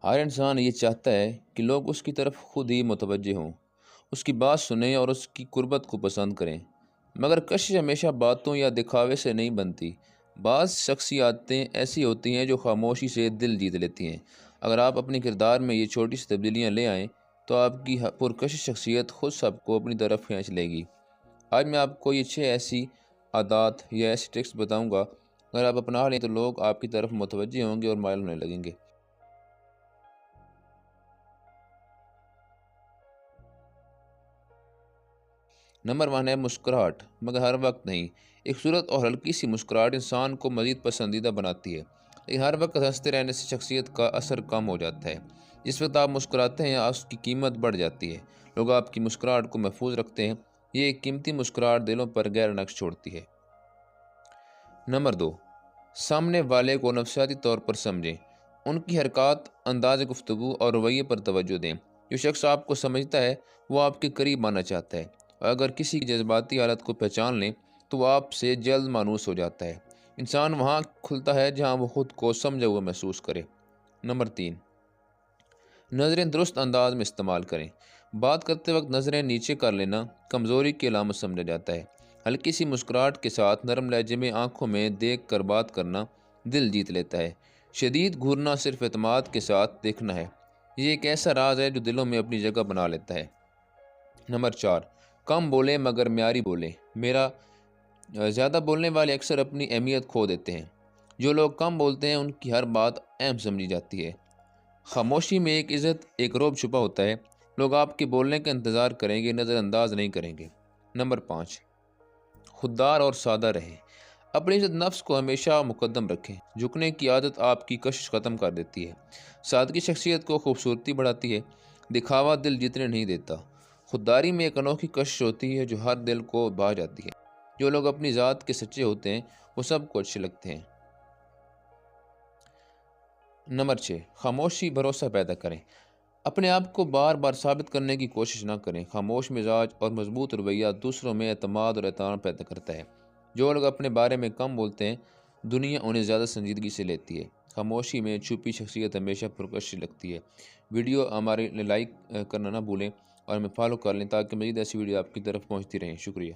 ہر انسان یہ چاہتا ہے کہ لوگ اس کی طرف خود ہی متوجہ ہوں، اس کی بات سنیں اور اس کی قربت کو پسند کریں۔ مگر کشش ہمیشہ باتوں یا دکھاوے سے نہیں بنتی۔ بعض شخصیاتیں ایسی ہوتی ہیں جو خاموشی سے دل جیت لیتی ہیں۔ اگر آپ اپنے کردار میں یہ چھوٹی سی تبدیلیاں لے آئیں تو آپ کی پرکشش شخصیت خود سب کو اپنی طرف کھینچ لے گی۔ آج میں آپ کو یہ 6 ایسی عادات یا ایسی ٹرکس بتاؤں گا، اگر آپ اپنا لیں تو لوگ آپ کی طرف متوجہ ہوں گے اور مائل ہونے لگیں گے۔ نمبر 1 ہے مسکراہٹ، مگر ہر وقت نہیں۔ ایک صورت اور ہلکی سی مسکراہٹ انسان کو مزید پسندیدہ بناتی ہے، لیکن ہر وقت ہنستے رہنے سے شخصیت کا اثر کم ہو جاتا ہے۔ جس وقت آپ مسکراتے ہیں اس کی قیمت بڑھ جاتی ہے، لوگ آپ کی مسکراہٹ کو محفوظ رکھتے ہیں۔ یہ ایک قیمتی مسکراہٹ دلوں پر گہرا نقش چھوڑتی ہے۔ نمبر 2، سامنے والے کو نفسیاتی طور پر سمجھیں۔ ان کی حرکات، انداز گفتگو اور رویے پر توجہ دیں۔ جو شخص آپ کو سمجھتا ہے وہ آپ کے قریب آنا چاہتا ہے، اور اگر کسی کی جذباتی حالت کو پہچان لیں تو وہ آپ سے جلد مانوس ہو جاتا ہے۔ انسان وہاں کھلتا ہے جہاں وہ خود کو سمجھا ہوا محسوس کرے۔ نمبر 3، نظریں درست انداز میں استعمال کریں۔ بات کرتے وقت نظریں نیچے کر لینا کمزوری کی علامت سمجھا جاتا ہے۔ ہلکی سی مسکراہٹ کے ساتھ نرم لہجے میں آنکھوں میں دیکھ کر بات کرنا دل جیت لیتا ہے۔ شدید گھورنا صرف اعتماد کے ساتھ دیکھنا ہے۔ یہ ایک ایسا راز ہے جو دلوں میں اپنی جگہ بنا لیتا ہے۔ نمبر 4، کم بولیں مگر معیاری بولیں۔ زیادہ بولنے والے اکثر اپنی اہمیت کھو دیتے ہیں۔ جو لوگ کم بولتے ہیں ان کی ہر بات اہم سمجھی جاتی ہے۔ خاموشی میں ایک عزت، ایک رعب چھپا ہوتا ہے۔ لوگ آپ کے بولنے کا انتظار کریں گے، نظر انداز نہیں کریں گے۔ نمبر 5، خوددار اور سادہ رہیں۔ اپنی عزت نفس کو ہمیشہ مقدم رکھیں۔ جھکنے کی عادت آپ کی کشش ختم کر دیتی ہے۔ سادگی شخصیت کو خوبصورتی بڑھاتی ہے، دکھاوا دل جیتنے نہیں دیتا۔ خودداری میں ایک انوکھی کشش ہوتی ہے جو ہر دل کو بھا جاتی ہے۔ جو لوگ اپنی ذات کے سچے ہوتے ہیں وہ سب کو اچھے لگتے ہیں۔ نمبر 6، خاموشی بھروسہ پیدا کریں۔ اپنے آپ کو بار بار ثابت کرنے کی کوشش نہ کریں۔ خاموش مزاج اور مضبوط رویہ دوسروں میں اعتماد اور احترام پیدا کرتا ہے۔ جو لوگ اپنے بارے میں کم بولتے ہیں دنیا انہیں زیادہ سنجیدگی سے لیتی ہے۔ خاموشی میں چھپی شخصیت ہمیشہ پرکشش لگتی ہے۔ ویڈیو ہمارے لائک کرنا نہ بھولیں اور ہمیں فالو کر لیں تاکہ مزید ایسی ویڈیو آپ کی طرف پہنچتی رہیں۔ شکریہ۔